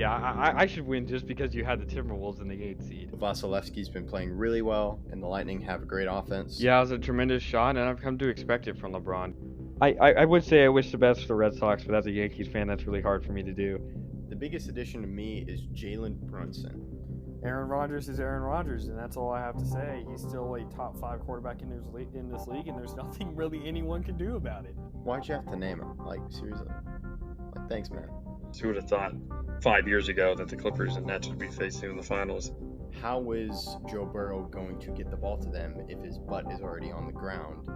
Yeah, I should win just because you had the Timberwolves in the 8th seed. Vasilevsky's been playing really well, and the Lightning have a great offense. Yeah, it was a tremendous shot, and I've come to expect it from LeBron. I would say I wish the best for the Red Sox, but as a Yankees fan, that's really hard for me to do. The biggest addition to me is Jalen Brunson. Aaron Rodgers is Aaron Rodgers, and that's all I have to say. He's still a top 5 quarterback in this league, and there's nothing really anyone can do about it. Why'd you have to name him? Like, seriously? Like, thanks, man. Who would have thought 5 years ago that the Clippers and Nets would be facing in the finals? How is Joe Burrow going to get the ball to them if his butt is already on the ground?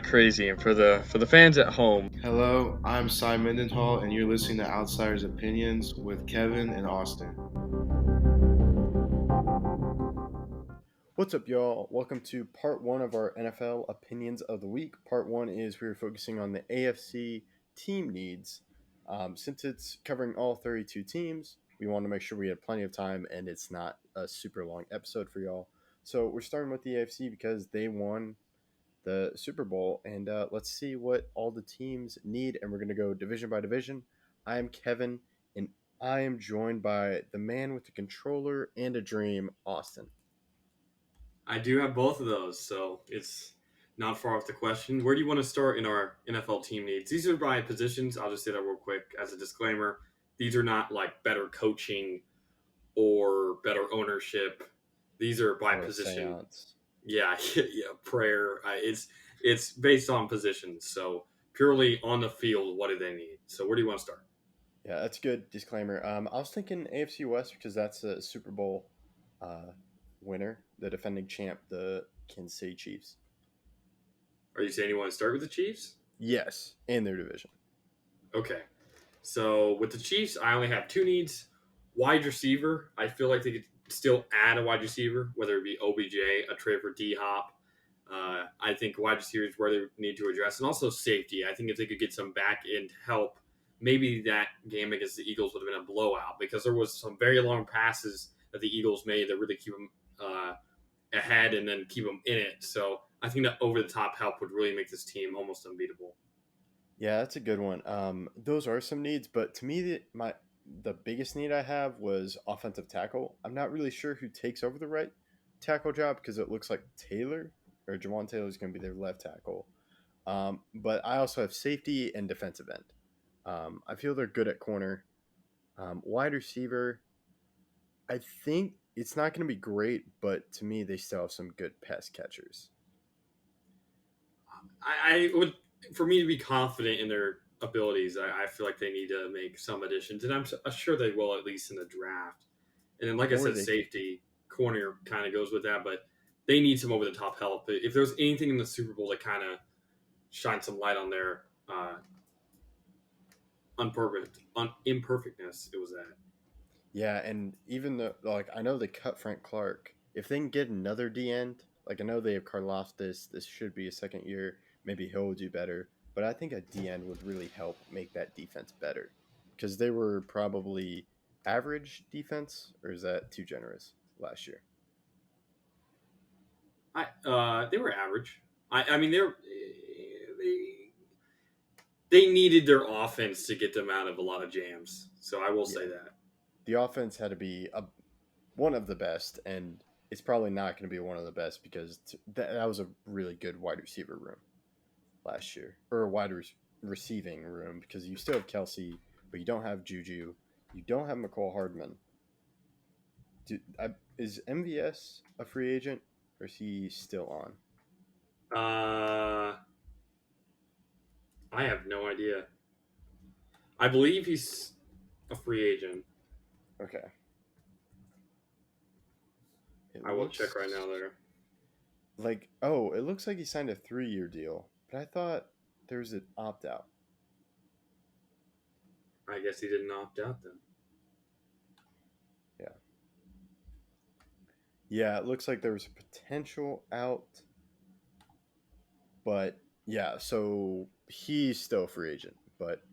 Crazy. And for the fans at home, Hello, I'm Cy Mendenhall, and you're listening to Outsiders Opinions with Kevin and Austin. What's up, y'all? Welcome to part 1 of our NFL Opinions of the Week. Part 1 is we're focusing on the AFC Team Needs. Since it's covering all 32 teams, we want to make sure we have plenty of time and it's not a super long episode for y'all. So we're starting with the AFC because they won the Super Bowl, and let's see what all the teams need, and we're going to go division by division. I am Kevin, and I am joined by the man with the controller and a dream, Austin. I do have both of those, so it's not far off the question. Where do you want to start in our NFL team needs? These are by positions. I'll just say that real quick as a disclaimer. These are not like better coaching or better ownership. These are by position. Seance. Yeah, prayer. It's based on positions. So purely on the field, what do they need? So where do you want to start? Yeah, that's a good disclaimer. I was thinking AFC West because that's a Super Bowl winner, the defending champ, the Kansas City Chiefs. Are you saying you want to start with the Chiefs? Yes, in their division. Okay. So with the Chiefs, I only have 2 needs. Wide receiver, I feel like they could still add a wide receiver, whether it be OBJ, a trade for D-Hop. I think wide receiver is where they need to address. And also safety. I think if they could get some back-end help, maybe that game against the Eagles would have been a blowout because there was some very long passes that the Eagles made that really keep them ahead and then keep them in it. So I think that over-the-top help would really make this team almost unbeatable. Yeah, that's a good one. Those are some needs, but to me, the biggest need I have was offensive tackle. I'm not really sure who takes over the right tackle job because it looks like Jawan Taylor is going to be their left tackle. But I also have safety and defensive end. I feel they're good at corner. Wide receiver, I think it's not going to be great, but to me, they still have some good pass catchers. I would, for me to be confident in their abilities, I feel like they need to make some additions, and I'm sure they will, at least in the draft. And then, like I said, safety, corner kind of goes with that, but they need some over-the-top help. If there's anything in the Super Bowl that kind of shines some light on their imperfectness, it was that. Yeah, and even though, I know they cut Frank Clark. If they can get another D-end, I know they have Karlaftis. This should be a second year. Maybe he'll do better. But I think a D-end would really help make that defense better. Because they were probably average defense, or is that too generous last year? They were average. I mean, they needed their offense to get them out of a lot of jams. So I will say that. The offense had to be one of the best, and it's probably not going to be one of the best because that was a really good wide receiver room last year, or a wide receiving room, because you still have Kelsey, but you don't have Juju, you don't have McCall Hardman. Is MVS a free agent, or is he still on? I have no idea. I believe he's a free agent. Okay. I will check right now there. It looks like he signed a 3-year deal, but I thought there was an opt-out. I guess he didn't opt out then. Yeah. Yeah, it looks like there was a potential out, but yeah, so he's still a free agent, but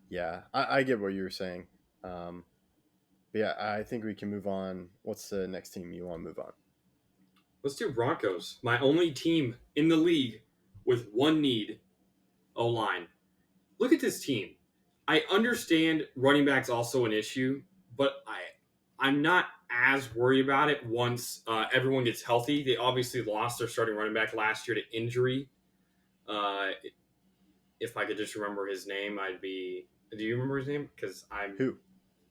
yeah, I get what you were saying. But yeah, I think we can move on. What's the next team you want to move on? Let's do Broncos. My only team in the league with one need, O-line. Look at this team. I understand running back's also an issue, but I'm not as worried about it once everyone gets healthy. They obviously lost their starting running back last year to injury. If I could just remember his name, I'd be. Do you remember his name? Because I'm. Who?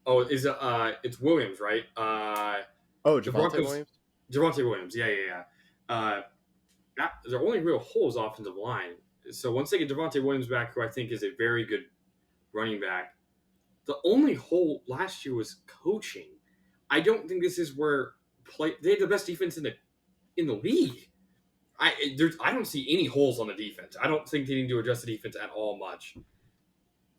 Oh, it's Williams, right? Oh, The Javonte Broncos. Williams. Javonte Williams. Yeah. Their only real hole is offensive line. So once they get Javonte Williams back, who I think is a very good running back, the only hole last year was coaching. I don't think this is where they had the best defense in the league. I don't see any holes on the defense. I don't think they need to adjust the defense at all much.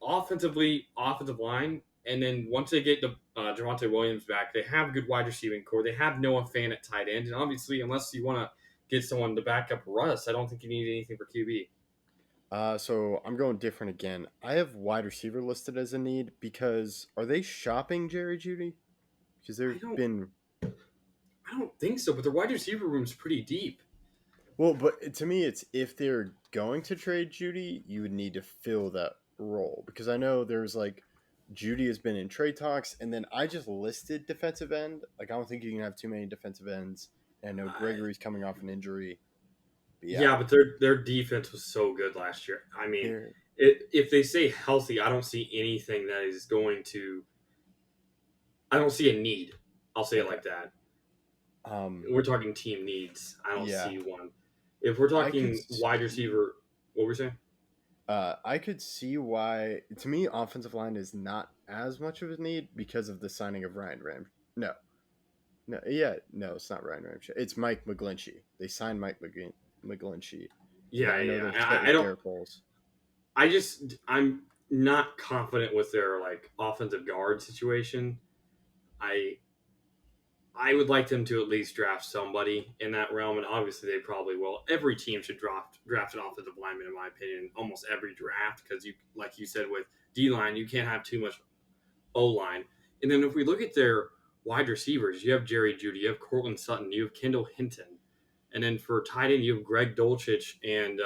Offensively, offensive line, and then once they get the Javonte Williams back, they have a good wide receiving core. They have Noah Fant at tight end, and obviously, unless you want to get someone to back up Russ, I don't think you need anything for QB. So I'm going different again. I have wide receiver listed as a need because are they shopping Jerry Judy? Because I don't think so, but their wide receiver room's pretty deep. Well, but to me, it's if they're going to trade Judy, you would need to fill that role because I know there's like Judy has been in trade talks, and then I just listed defensive end. Like I don't think you can have too many defensive ends. And I know Gregory's coming off an injury. But but their defense was so good last year. I mean, if they stay healthy, I don't see anything that is going to. I don't see a need. I'll say it like that. We're talking team needs. I don't see one. If we're talking wide receiver, what were we saying? I could see why. To me, offensive line is not as much of a need because of the signing of Ryan Ram. No, it's not Ryan Ramchick. It's Mike McGlinchey. They signed Mike McGlinchey. I don't. I'm not confident with their like offensive guard situation. I would like them to at least draft somebody in that realm, and obviously they probably will. Every team should draft an offensive lineman, in my opinion, almost every draft, because you, like you said, with D-line, you can't have too much O-line. And then if we look at their wide receivers, you have Jerry Jeudy, you have Cortland Sutton, you have Kendall Hinton, and then for tight end, you have Greg Dulcich and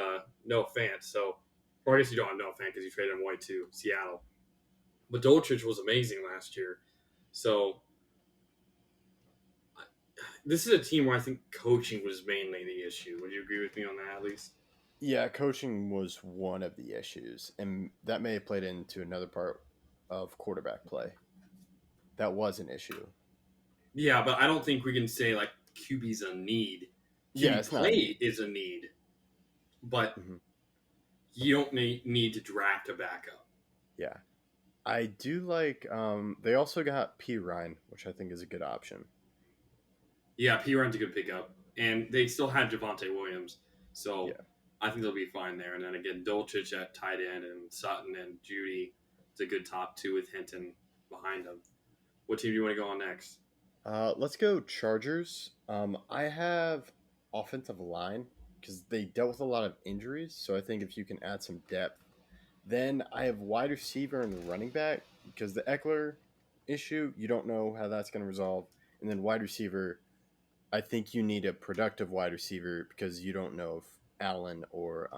Noah Fant. So, or I guess you don't have Noah Fant because you traded him away to Seattle. But Dulcich was amazing last year. So this is a team where I think coaching was mainly the issue. Would you agree with me on that at least? Yeah, coaching was one of the issues, and that may have played into another part of quarterback play. That was an issue. Yeah, but I don't think we can say like QB's a need. QB play is a need, but you don't need to draft a backup. Yeah, I do like. They also got P. Ryan, which I think is a good option. Yeah, P. Ryan's a good pickup, and they still have Javonte Williams, so I think they'll be fine there. And then again, Dulcich at tight end, and Sutton and Jeudy. It's a good top two with Hinton behind them. What team do you want to go on next? Let's go Chargers. I have offensive line because they dealt with a lot of injuries, so I think if you can add some depth. Then I have wide receiver and running back because the Eckler issue, you don't know how that's going to resolve. And then wide receiver, I think you need a productive wide receiver because you don't know if Allen or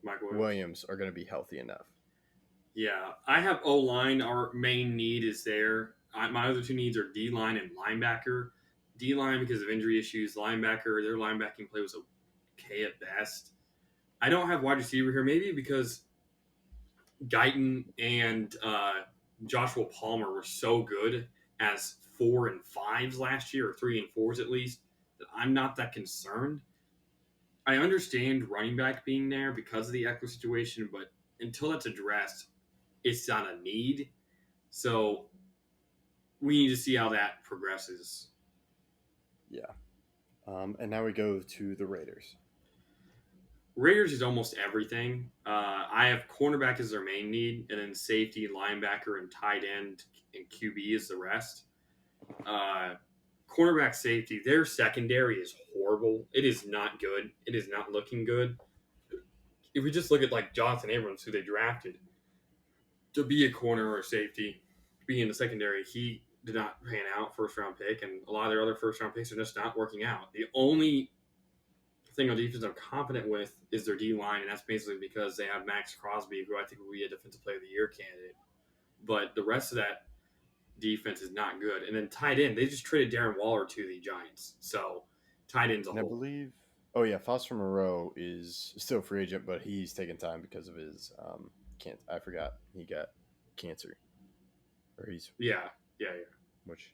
Michael Williams are going to be healthy enough. Yeah, I have O-line. Our main need is there. My other two needs are D-line and linebacker. D-line because of injury issues. Linebacker, their linebacking play was okay at best. I don't have wide receiver here, maybe because Guyton and Joshua Palmer were so good as 4 and 5s last year, or 3 and 4s at least, that I'm not that concerned. I understand running back being there because of the Eckler situation, but until that's addressed, it's not a need. So we need to see how that progresses. Yeah. And now we go to the Raiders. Raiders is almost everything. I have cornerback as their main need, and then safety, linebacker, and tight end and QB is the rest. Cornerback, safety, their secondary is horrible. It is not good. It is not looking good. If we just look at like Jonathan Abrams, who they drafted to be a corner or a safety, be in the secondary, he did not pan out, first-round pick, and a lot of their other first-round picks are just not working out. The only thing on defense I'm confident with is their D-line, and that's basically because they have Max Crosby, who I think will be a Defensive Player of the Year candidate. but the rest of that defense is not good. And then tight end, they just traded Darren Waller to the Giants, so tight end's a And I hole. believe, oh yeah, Foster Moreau is still a free agent, but he's taking time because of his can't. I forgot he got cancer, or he's Yeah. which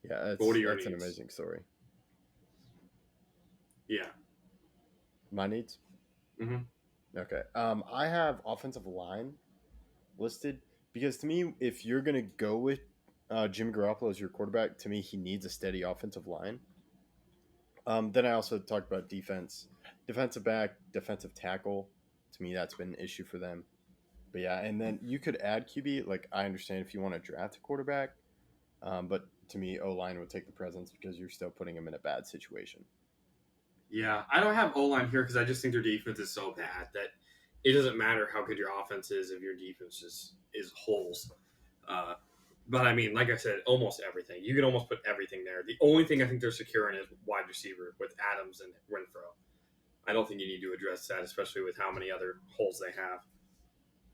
yeah, But what are your that's an needs? amazing story. Yeah. My needs. Mhm. Okay. I have offensive line listed because to me, if you're gonna go with Jimmy Garoppolo as your quarterback, to me he needs a steady offensive line. Then I also talked about defense, defensive back, defensive tackle. To me, that's been an issue for them. But yeah, and then you could add QB. Like I understand if you want to draft a quarterback, but to me, O line would take the presence because you're still putting him in a bad situation. Yeah, I don't have O-line here because I just think their defense is so bad that it doesn't matter how good your offense is if your defense is holes. Uh, but I mean, like I said, almost everything. You can almost put everything there. The only thing I think they're secure in is wide receiver with Adams and Renfro. I don't think you need to address that, especially with how many other holes they have.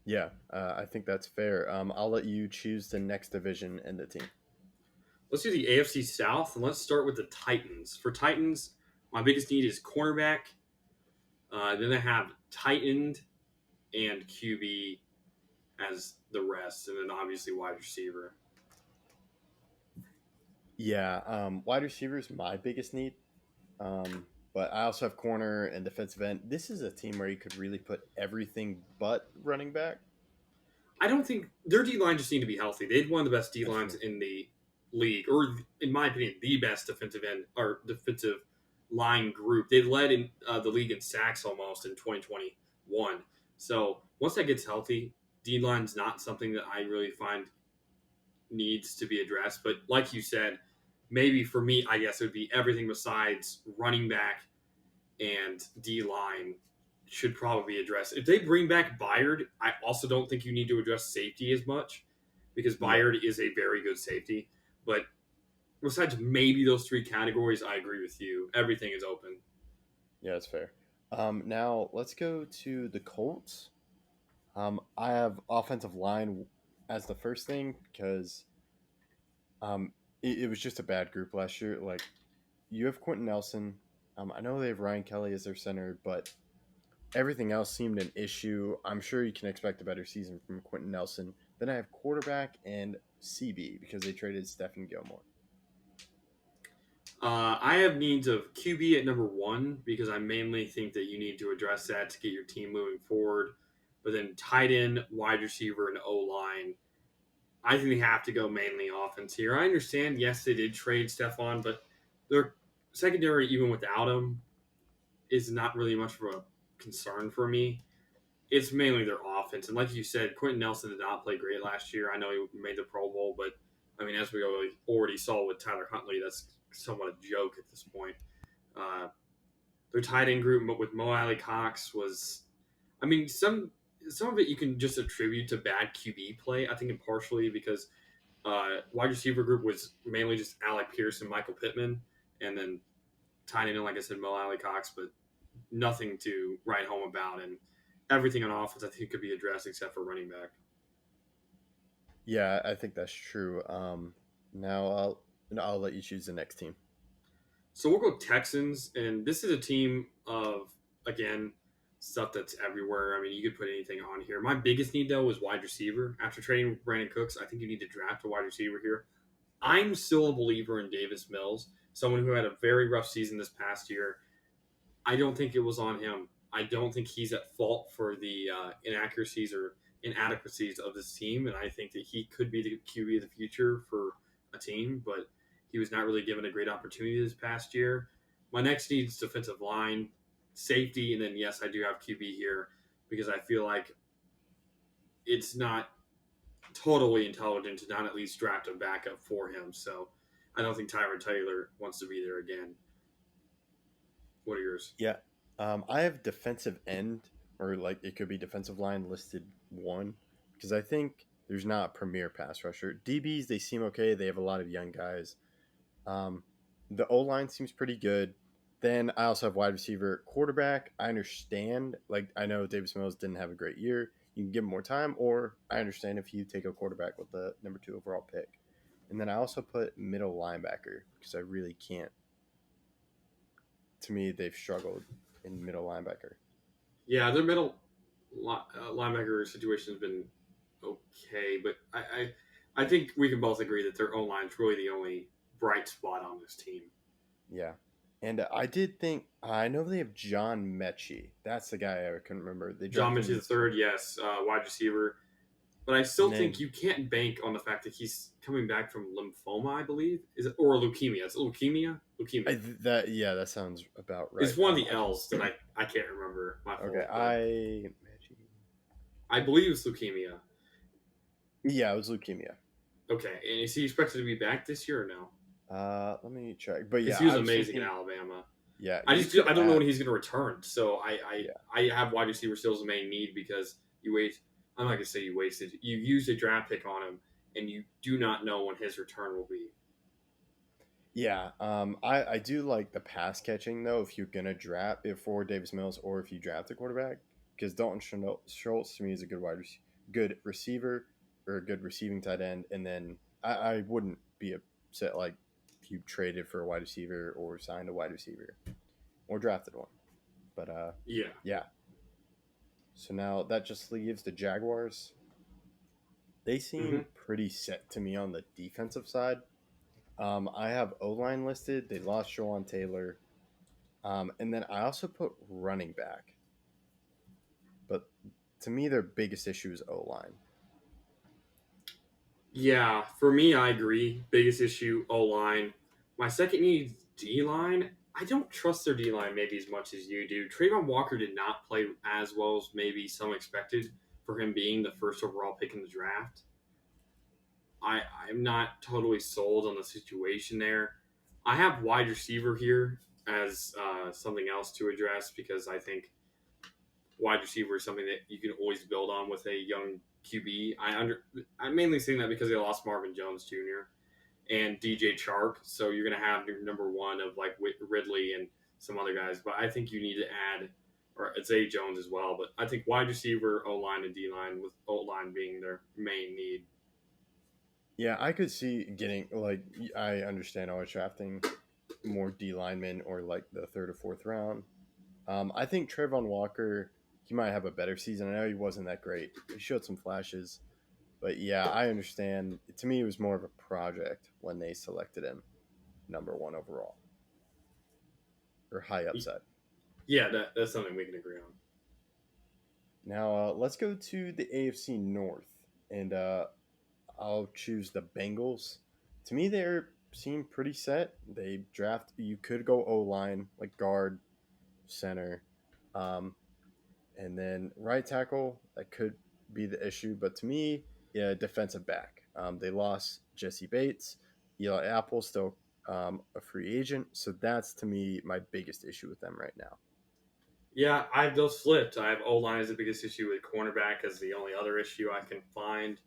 Yeah, I think that's fair. I'll let you choose the next division and the team. Let's do the AFC South, and let's start with the Titans. For Titans, my biggest need is cornerback. Then I have tight end and QB as the rest, and then obviously wide receiver. Yeah, wide receiver is my biggest need. But I also have corner and defensive end. This is a team where you could really put everything but running back. I don't think their D line just need to be healthy. They had one of the best D That's lines true. in the league, or in my opinion, the best defensive end or defensive line group. They led in the league in sacks almost in 2021. So once that gets healthy, D line's not something that I really find needs to be addressed. But like you said, maybe for me, I guess it would be everything besides running back and D line should probably be addressed. If they bring back Byard, I also don't think you need to address safety as much because Byard is a very good safety. But besides maybe those three categories, I agree with you. Everything is open. Yeah, that's fair. Now let's go to the Colts. I have offensive line as the first thing because it was just a bad group last year. Like you have Quentin Nelson. I know they have Ryan Kelly as their center, but everything else seemed an issue. I'm sure you can expect a better season from Quentin Nelson. Then I have quarterback and CB because they traded Stephen Gilmore. I have needs of QB at number one because I mainly think that you need to address that to get your team moving forward. But then tight end, wide receiver, and O line, I think they have to go mainly offense here. I understand, yes, they did trade Stephon, but their secondary, even without him, is not really much of a concern for me. It's mainly their offense. And like you said, Quentin Nelson did not play great last year. I know he made the Pro Bowl, but I mean, as we already saw with Tyler Huntley, that's somewhat a joke at this point. Their tight end group with Mo Alley Cox was, I mean, some of it you can just attribute to bad QB play. I think partially because wide receiver group was mainly just Alec Pierce and Michael Pittman, and then tight end, like I said, Mo Alley Cox, but nothing to write home about. And everything on offense, I think, could be addressed except for running back. Yeah, I think that's true. Now I'll let you choose the next team. So we'll go Texans, and this is a team of, again, stuff that's everywhere. I mean, you could put anything on here. My biggest need, though, is wide receiver. After trading Brandon Cooks, I think you need to draft a wide receiver here. I'm still a believer in Davis Mills, someone who had a very rough season this past year. I don't think it was on him. I don't think he's at fault for the inaccuracies or inadequacies of this team, and I think that he could be the QB of the future for a team, but he was not really given a great opportunity this past year. My next need is defensive line, safety, and then yes, I do have QB here because I feel like it's not totally intelligent to not at least draft a backup for him. So I don't think Tyrod Taylor wants to be there again. What are yours? Yeah. I have defensive end, or like it could be defensive line listed one, because I think there's not a premier pass rusher. DBs, they seem okay. They have a lot of young guys. Um, the O line seems pretty good. Then I also have wide receiver, quarterback. I understand. Like I know Davis Mills didn't have a great year. you can give him more time, or I understand if you take a quarterback with the number 2 overall pick. And then I also put middle linebacker because I really can't. To me, they've struggled in middle linebacker. Yeah, their middle linebacker situation has been okay, but I think we can both agree that their O line is really the only bright spot on this team. Yeah. And I did think, I know they have John Mechie. That's the guy I couldn't remember. They John drafted Mitchell him- the third, yes, wide receiver. But I still And then- think you can't bank on the fact that he's coming back from lymphoma, I believe. Is it or leukemia? It's leukemia? Leukemia. that sounds about right. It's one of the L's that I can't remember. My fault, Okay, but I believe it's leukemia. Yeah, it was leukemia. Okay, and is he expected to be back this year or no? Let me check. But yeah, Because he was I amazing thinking- in Alabama. Yeah, I you just could I don't know add- when he's going to return. So I have wide receiver still as a main need because you wait. I'm not going to say you wasted. You used a draft pick on him, and you do not know when his return will be. Yeah, I do like the pass catching though. If you're gonna draft it for Davis Mills, or if you draft a quarterback, because Dalton Schultz to me is a good receiver or a good receiving tight end, and then I wouldn't be upset like if you traded for a wide receiver or signed a wide receiver or drafted one. But Yeah. yeah. So now that just leaves the Jaguars. They seem pretty set to me on the defensive side. I have O-line listed. They lost Jawan Taylor. And then I also put running back. But to me, their biggest issue is O-line. Yeah, for me, I agree. Biggest issue, O line. My second need, D line. I don't trust their D line maybe as much as you do. Trayvon Walker did not play as well as maybe some expected for him being the first overall pick in the draft. I'm not totally sold on the situation there. I have wide receiver here as something else to address because I think wide receiver is something that you can always build on with a young QB. I'm mainly saying that because they lost Marvin Jones Jr. and DJ Chark, so you're going to have your number one of like Ridley and some other guys. But I think you need to add, or Zay Jones as well. But I think wide receiver, O line, and D line, with O line being their main need. Yeah, I could see getting, like, I understand always drafting more D linemen or like the 3rd or 4th round. I think Trayvon Walker, he might have a better season. I know he wasn't that great. He showed some flashes. But yeah, I understand. To me, it was more of a project when they selected him number 1 overall. Or high upside. Yeah, that's something we can agree on. Now, let's go to the AFC North. And I'll choose the Bengals. To me, they seem pretty set. They draft. You could go O-line, like guard, center. And then right tackle, that could be the issue. But to me, yeah, defensive back. They lost Jesse Bates. Eli Apple still a free agent. So that's, to me, my biggest issue with them right now. Yeah, I have those flipped. I have O line as the biggest issue with cornerback as the only other issue I can find.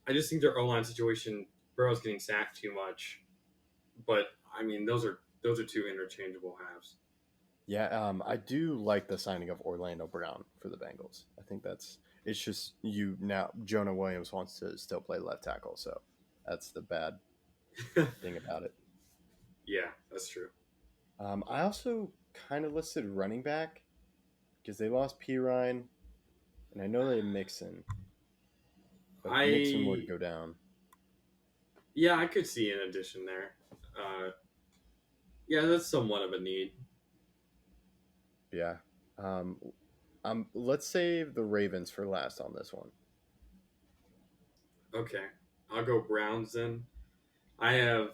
I just think their O line situation, Burrow's getting sacked too much. But I mean, those are two interchangeable halves. Yeah, I do like the signing of Orlando Brown for the Bengals. I think it's just now. Jonah Williams wants to still play left tackle, so that's the bad thing about it. Yeah, that's true. I also kind of listed running back because they lost P. Ryan, and I know they had Mixon, but Mixon would go down. Yeah, I could see an addition there. Yeah, that's somewhat of a need. Yeah. Let's save the Ravens for last on this one. Okay, I'll go Browns then. I have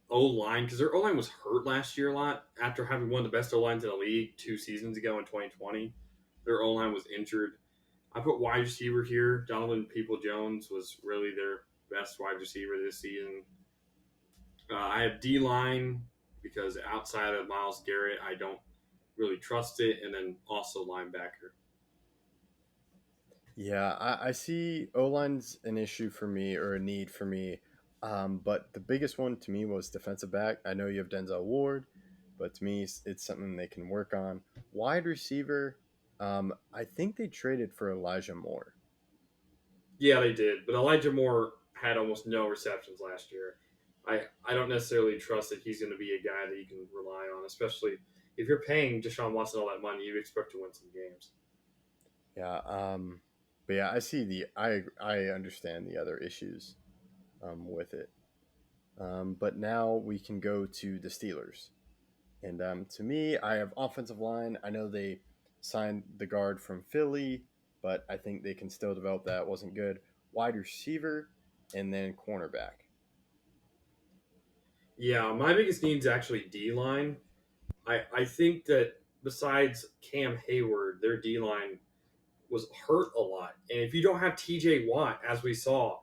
O-line because their O-line was hurt last year a lot after having one of the best O-lines in the league 2 seasons ago in 2020. Their O-line was injured. I put wide receiver here. Donovan People-Jones was really their best wide receiver this season. I have D-line because outside of Myles Garrett, I don't really trust it, and then also linebacker. Yeah, I see O-line's an issue for me or a need for me. But the biggest one to me was defensive back. I know you have Denzel Ward, but to me, it's something they can work on. Wide receiver, I think they traded for Elijah Moore. Yeah, they did, but Elijah Moore had almost no receptions last year. I don't necessarily trust that he's going to be a guy that you can rely on, especially if you're paying Deshaun Watson all that money. You expect to win some games. Yeah. But yeah, I understand the other issues with it. But now we can go to the Steelers. And to me, I have offensive line. I know they signed the guard from Philly, but I think they can still develop that. Wasn't good. Wide receiver and then cornerback. Yeah, my biggest need is actually D line. I think that besides Cam Hayward, their D line was hurt a lot, and if you don't have T.J. Watt, as we saw,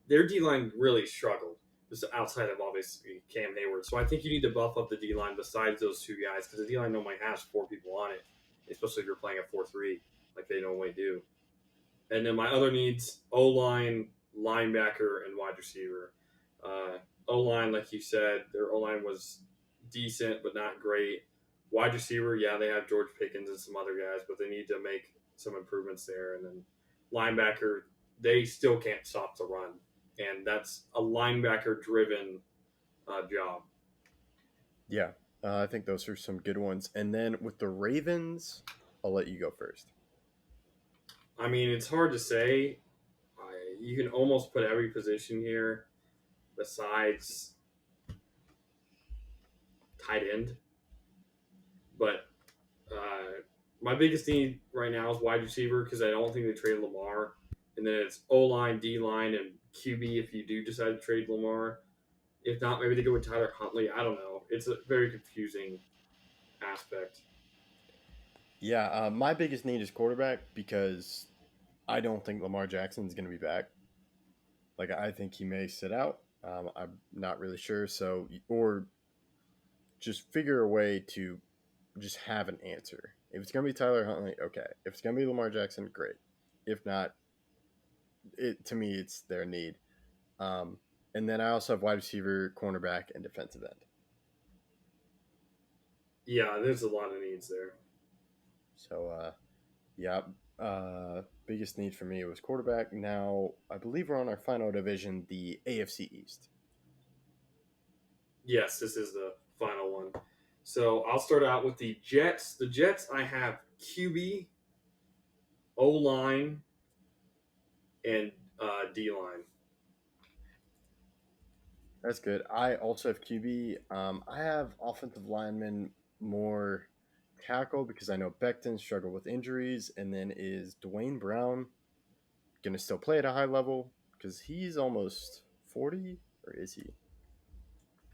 their D line really struggled. Just outside of obviously Cam Hayward, so I think you need to buff up the D line besides those two guys because the D line normally has four people on it, especially if you're playing a 4-3 like they normally do. And then my other needs: O line, linebacker, and wide receiver. O line, like you said, their O line was decent but not great. Wide receiver, yeah, they have George Pickens and some other guys, but they need to make some improvements there. And then linebacker, they still can't stop the run, and that's a linebacker-driven job. Yeah, I think those are some good ones. And then with the Ravens, I'll let you go first. I mean, it's hard to say. You can almost put every position here besides tight end. But my biggest need right now is wide receiver because I don't think they trade Lamar. And then it's O line, D line, and QB if you do decide to trade Lamar. If not, maybe they go with Tyler Huntley. I don't know. It's a very confusing aspect. Yeah, my biggest need is quarterback because I don't think Lamar Jackson is going to be back. Like, I think he may sit out. I'm not really sure. So, or just figure a way to just have an answer. If it's going to be Tyler Huntley, okay. If it's going to be Lamar Jackson, great. If not, to me, it's their need. Um, and then I also have wide receiver, cornerback, and defensive end. Yeah, there's a lot of needs there. So, yeah, biggest need for me was quarterback. Now, I believe we're on our final division, the AFC East. Yes, this is the final one. So I'll start out with the Jets. The Jets, I have QB, O line, and D line. That's good. I also have QB. I have offensive lineman more tackle because I know Becton struggled with injuries. And then is Dwayne Brown going to still play at a high level? Because he's almost 40, or is he?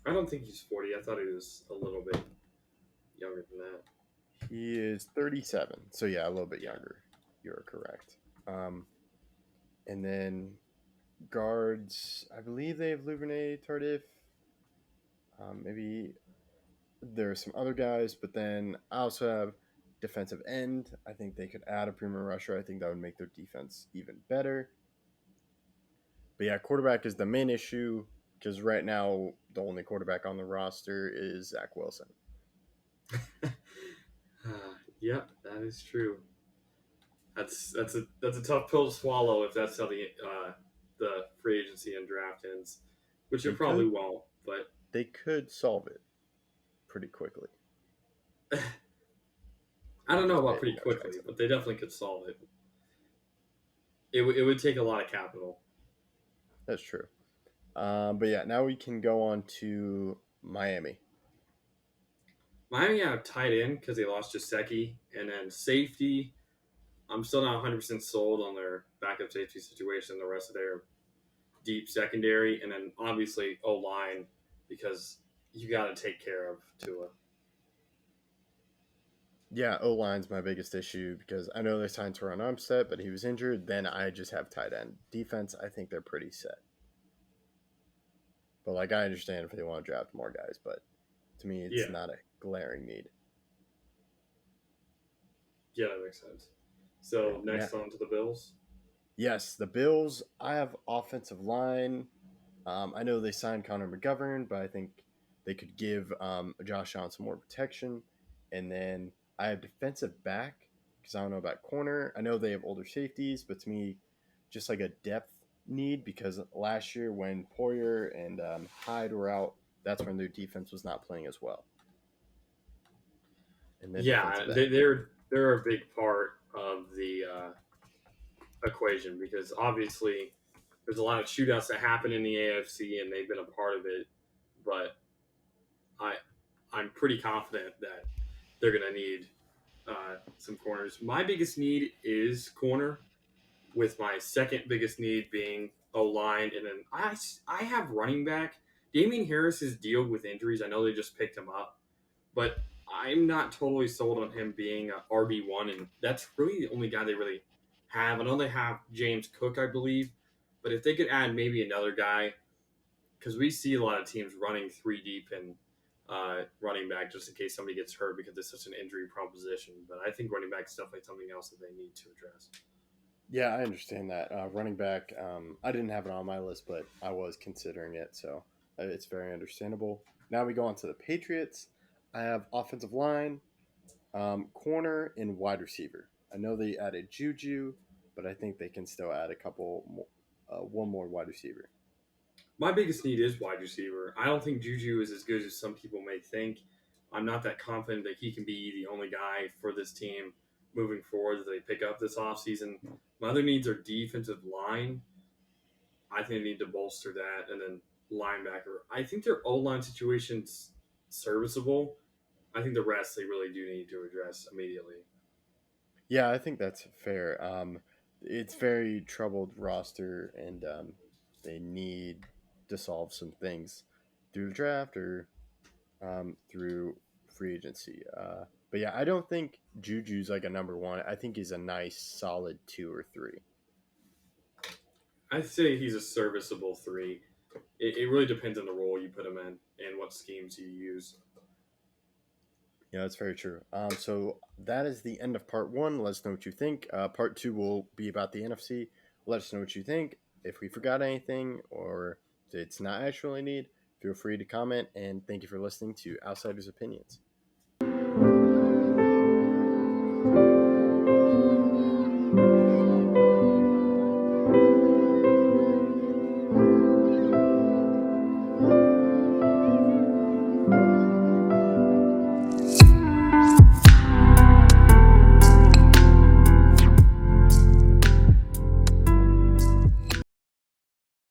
I don't think he's 40. I thought he was a little bit younger than that. He is 37. So, yeah, a little bit younger. You're correct. And then guards, I believe they have Louvernay Tardif. Maybe there are some other guys, but then I also have defensive end. I think they could add a premier rusher. I think that would make their defense even better. But yeah, quarterback is the main issue because right now the only quarterback on the roster is Zach Wilson. Yep, that is true. That's a tough pill to swallow if that's how the free agency and draft ends, which it probably won't. But they could solve it pretty quickly. I don't know about pretty quickly, but they definitely could solve it. It would take a lot of capital. That's true. But yeah, now we can go on to Miami. Miami have tight end because they lost Jaceki, and then safety. I'm still not 100% sold on their backup safety situation. The rest of their deep secondary, and then obviously O line because you got to take care of Tua. Yeah, O line's my biggest issue because I know they signed Teron Armstead, but he was injured. Then I just have tight end. Defense, I think they're pretty set. But like I understand if they want to draft more guys, but to me it's not a glaring need. Yeah, that makes sense. So next on to the Bills. Yes, the Bills. I have offensive line. I know they signed Connor McGovern, but I think they could give Josh Allen some more protection. And then I have defensive back because I don't know about corner. I know they have older safeties, but to me, just like a depth need, because last year when Poyer and Hyde were out, that's when their defense was not playing as well. And then Yeah, they're a big part of the equation because obviously there's a lot of shootouts that happen in the AFC and they've been a part of it. But I'm pretty confident that they're going to need some corners. My biggest need is corner, with my second biggest need being O-line, and then I have running back. Damian Harris is dealt with injuries. I know they just picked him up, but I'm not totally sold on him being a RB1, and that's really the only guy they really have. I know they have James Cook, I believe, but if they could add maybe another guy, because we see a lot of teams running 3 deep and running back just in case somebody gets hurt because it's such an injury-prone position. But I think running back is definitely something else that they need to address. Yeah, I understand that. Running back, I didn't have it on my list, but I was considering it, so it's very understandable. Now we go on to the Patriots. I have offensive line, corner, and wide receiver. I know they added Juju, but I think they can still add one more wide receiver. My biggest need is wide receiver. I don't think Juju is as good as some people may think. I'm not that confident that he can be the only guy for this team moving forward that they pick up this offseason. My other needs are defensive line. I think they need to bolster that. And then linebacker. I think their O-line situation's serviceable. I think the rest they really do need to address immediately. Yeah, I think that's fair. It's very troubled roster, and they need to solve some things through the draft or through free agency. But yeah, I don't think Juju's like a number 1. I think he's a nice, solid 2 or 3. I'd say he's a serviceable 3. It really depends on the role you put him in and what schemes you use. Yeah, that's very true. So that is the end of part 1. Let us know what you think. Part 2 will be about the NFC. Let us know what you think. If we forgot anything or it's not actually a need, feel free to comment. And thank you for listening to Outsiders Opinions.